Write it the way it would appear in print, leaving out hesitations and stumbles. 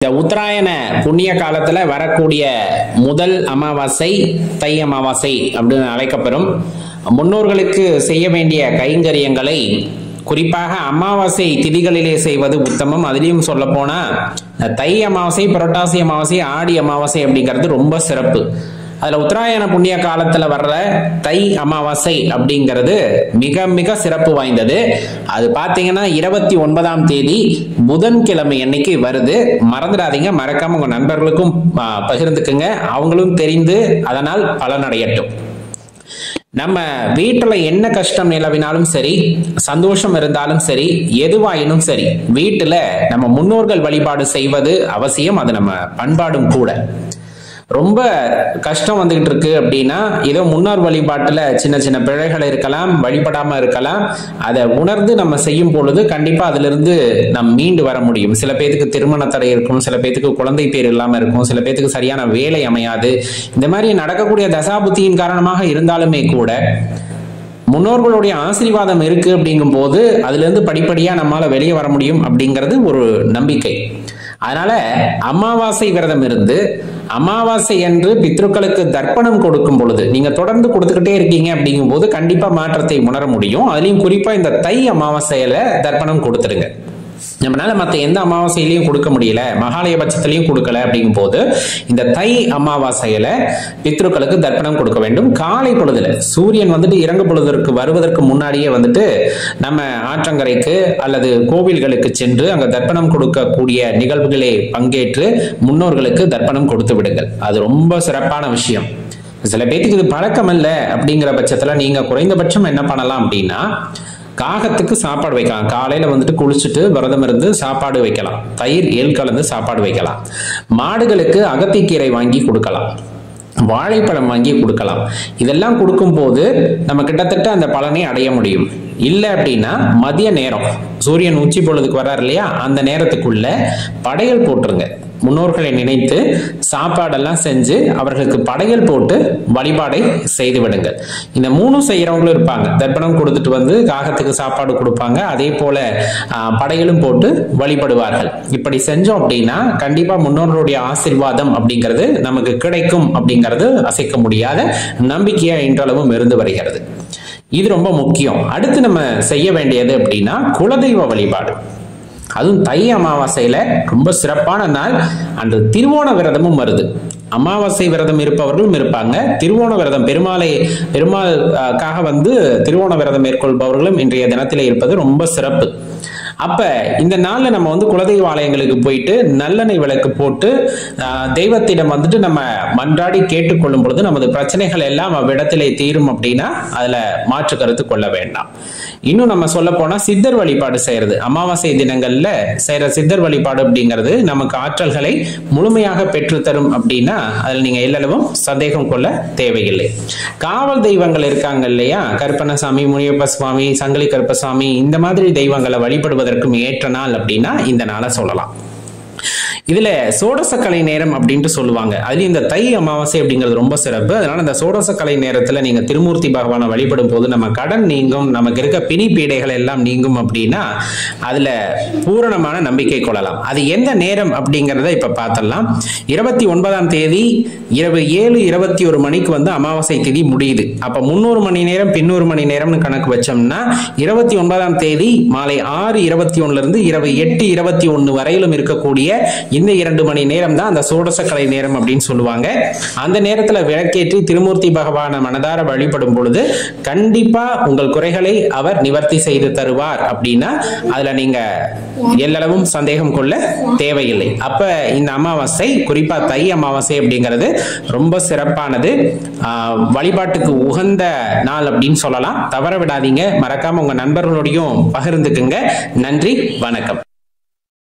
இந்த உத்தராயண புண்ணிய காலத்துல வரக்கூடிய முதல் அமாவாசை தை அமாவாசை அப்படின்னு அழைக்கப்பெறும். முன்னோர்களுக்கு செய்ய வேண்டிய கைங்கரியங்களை குறிப்பாக அமாவாசை திதிகளிலே செய்வது உத்தமம். அதிலையும் சொல்ல போனா தை அமாவாசை, புரட்டாசி அமாவாசை, ஆடி அமாவாசை அப்படிங்கிறது ரொம்ப சிறப்பு. அதுல உத்தராயண புண்ணிய காலத்துல வர்ற தை அமாவாசை அப்படிங்கிறது மிக மிக சிறப்பு வாய்ந்தது. அது பாத்தீங்கன்னா 29ஆம் தேதி புதன்கிழமை அன்னைக்கு வருது. மறந்துடாதீங்க, மறக்காம உங்க நண்பர்களுக்கும் பகிர்ந்துக்குங்க, அவங்களும் தெரிந்து அதனால் பலனடையட்டும். நம்ம வீட்டுல என்ன கஷ்டம் நிலவினாலும் சரி, சந்தோஷம் இருந்தாலும் சரி, எதுவாயினும் சரி, வீட்டுல நம்ம முன்னோர்கள் வழிபாடு செய்வது அவசியம். அது நம்ம பண்பாடும் கூட. ரொம்ப கஷ்டம் வந்துகிட்டு இருக்கு அப்படின்னா ஏதோ முன்னோர் வழிபாட்டுல சின்ன சின்ன பிழைகள் இருக்கலாம், வழிபடாம இருக்கலாம். அதை உணர்ந்து நம்ம செய்யும் பொழுது கண்டிப்பா அதுல இருந்து நம்ம மீண்டு வர முடியும். சில பேருக்கு திருமண தடை இருக்கும், சில பேருக்கு குழந்தை பேர் இல்லாம இருக்கும், சில பேருக்கு சரியான வேலை அமையாது. இந்த மாதிரி நடக்கக்கூடிய தசாபுத்தியின் காரணமாக இருந்தாலுமே கூட முன்னோர்களுடைய ஆசீர்வாதம் இருக்கு அப்படிங்கும் போது அதுல இருந்து படிப்படியா நம்மளால வெளியே வர முடியும் அப்படிங்கிறது ஒரு நம்பிக்கை. அதனால அமாவாசை விரதம் இருந்து அமாவாசை என்று பித்ருக்களுக்கு தர்ப்பணம் கொடுக்கும் பொழுது நீங்க தொடர்ந்து கொடுத்துக்கிட்டே இருக்கீங்க அப்படிங்கும் போது கண்டிப்பா மாற்றத்தை உணர முடியும். அதுலயும் குறிப்பா இந்த தை அமாவாசையில தர்ப்பணம் கொடுத்துருங்க. நம்மளால மற்ற எந்த அமாவாசையிலையும் கொடுக்க முடியல, மகாலய பட்சத்திலையும் கொடுக்கல அப்படிங்கும் போது இந்த தை அமாவாசையில பித்ருக்களுக்கு தர்ப்பணம் கொடுக்க வேண்டும். காலை பொழுதுல சூரியன் இறங்கு பொழுதற்கு வருவதற்கு முன்னாடியே நம்ம ஆற்றங்கரைக்கு அல்லது கோவில்களுக்கு சென்று அங்க தர்ப்பணம் கொடுக்கக்கூடிய நிகழ்வுகளை பங்கேற்று முன்னோர்களுக்கு தர்ப்பணம் கொடுத்து விடுங்கள். அது ரொம்ப சிறப்பான விஷயம். சில பேருக்கு இது பழக்கம் இல்லை அப்படிங்கிற பட்சத்துல நீங்க குறைந்தபட்சம் என்ன பண்ணலாம் அப்படின்னா, காகத்துக்கு சாப்பாடு வைக்கலாம். காலையில குளிச்சுட்டு விரதம் இருந்து சாப்பாடு வைக்கலாம். தயிர் ஏல் கலந்து சாப்பாடு வைக்கலாம். மாடுகளுக்கு அகத்திக்கீரை வாங்கி கொடுக்கலாம், வாழைப்பழம் வாங்கி கொடுக்கலாம். இதெல்லாம் கொடுக்கும் போது நம்ம கிட்டத்தட்ட அந்த பலனை அடைய முடியும். இல்லை அப்படின்னா மதிய நேரம் சூரியன் உச்சி பொழுதுக்கு வர்றாரு இல்லையா, அந்த நேரத்துக்குள்ள படையல் போட்டுருங்க. முன்னோர்களை நினைத்து சாப்பாடெல்லாம் செஞ்சு அவர்களுக்கு படையல் போட்டு வழிபாடை செய்து விடுங்கள். இந்த மூணும் செய்யறவங்களும் இருப்பாங்க. தர்ப்பணம் கொடுத்துட்டு காகத்துக்கு சாப்பாடு கொடுப்பாங்க, அதே போல படையலும் போட்டு வழிபடுவார்கள். இப்படி செஞ்சோம் அப்படின்னா கண்டிப்பா முன்னோர்களுடைய ஆசீர்வாதம் அப்படிங்கிறது நமக்கு கிடைக்கும் அப்படிங்கிறது அசைக்க முடியாத நம்பிக்கையா இன்றளவும் இருந்து வருகிறது. இது ரொம்ப முக்கியம். அடுத்து நம்ம செய்ய வேண்டியது அப்படின்னா குலதெய்வ வழிபாடு. அதுவும் தை அமாவாசையில ரொம்ப சிறப்பான நாள். அன்று திருவோண விரதமும் வருது. அமாவாசை விரதம் இருப்பவர்களும் இருப்பாங்க. திருவோண விரதம் பெருமாளுக்காக திருவோண விரதம் மேற்கொள்பவர்களும் இன்றைய தினத்திலே இருப்பது ரொம்ப சிறப்பு. அப்ப இந்த நாள்ல நம்ம குலதெய்வ ஆலயங்களுக்கு போயிட்டு நல்லெண்ணெய் விளக்கு போட்டு தெய்வத்திடம் நம்ம மன்றாடி கேட்டுக்கொள்ளும் பொழுது நமது பிரச்சனைகள் எல்லாம் அவ்விடத்திலே தீரும் அப்படின்னா அதுல மாற்று கருத்து கொள்ள வேண்டாம். இன்னும் நம்ம சொல்ல போனா சித்தர் வழிபாடு செய்யறது, அமாவாசை தினங்கள்ல செய்யற சித்தர் வழிபாடு அப்படிங்கிறது நமக்கு ஆற்றல்களை முழுமையாக பெற்றுத்தரும் அப்படின்னா அதுல நீங்க எல்லளவும் சந்தேகம் கொள்ள தேவையில்லை. காவல் தெய்வங்கள் இருக்காங்க இல்லையா, கருப்பணசாமி, முனியப்ப சுவாமி, சங்கிலி கருப்பசாமி, இந்த மாதிரி தெய்வங்களை வழிபடுவதற்கும் ஏற்ற நாள் அப்படின்னா இந்த நாளை சொல்லலாம். இதுல சோடசக்கலை நேரம் அப்படின்ட்டு சொல்லுவாங்க. அதுலயும் இந்த தை அமாவாசை அப்படிங்கிறது ரொம்ப சிறப்பு. அதனால இந்த சோடசக்கலை நேரத்துல நீங்க திருமூர்த்தி பகவானை வழிபடும் போது நம்ம கடன் நீங்கும், நமக்கு இருக்க பிணி பீடைகள் எல்லாம் நீங்கும் அப்படின்னா அதுல பூரணமான நம்பிக்கை கொள்ளலாம். அது எந்த நேரம் அப்படிங்கிறத இப்ப பார்த்தலாம். 29ஆம் தேதி இரவு 7:21 மணிக்கு அமாவாசை திதி முடியுது. அப்ப 300 மணி நேரம் பின்னூறு மணி நேரம்னு கணக்கு வச்சோம்னா 29ஆம் தேதி மாலை 6:21 இருந்து இரவு 8:21 வரையிலும் இருக்கக்கூடிய இந்த 2 மணி நேரம் தான் அந்த சோடசக்கலை நேரம் அப்படின்னு சொல்லுவாங்க. அந்த நேரத்துல விளக்கேற்றி திருமூர்த்தி பகவானை மனதார வழிபடும் பொழுது கண்டிப்பா உங்கள் குறைகளை அவர் நிவர்த்தி செய்து தருவார் அப்படின்னா அதுல நீங்க எல்லளவும் சந்தேகம் கொள்ள தேவையில்லை. அப்ப இந்த அமாவாசை, குறிப்பா தை அமாவாசை அப்படிங்கிறது ரொம்ப சிறப்பானது, வழிபாட்டுக்கு உகந்த நாள் அப்படின்னு சொல்லலாம். தவற விடாதீங்க, மறக்காம உங்க நண்பர்களோடையும் பகிர்ந்துக்குங்க. நன்றி, வணக்கம்.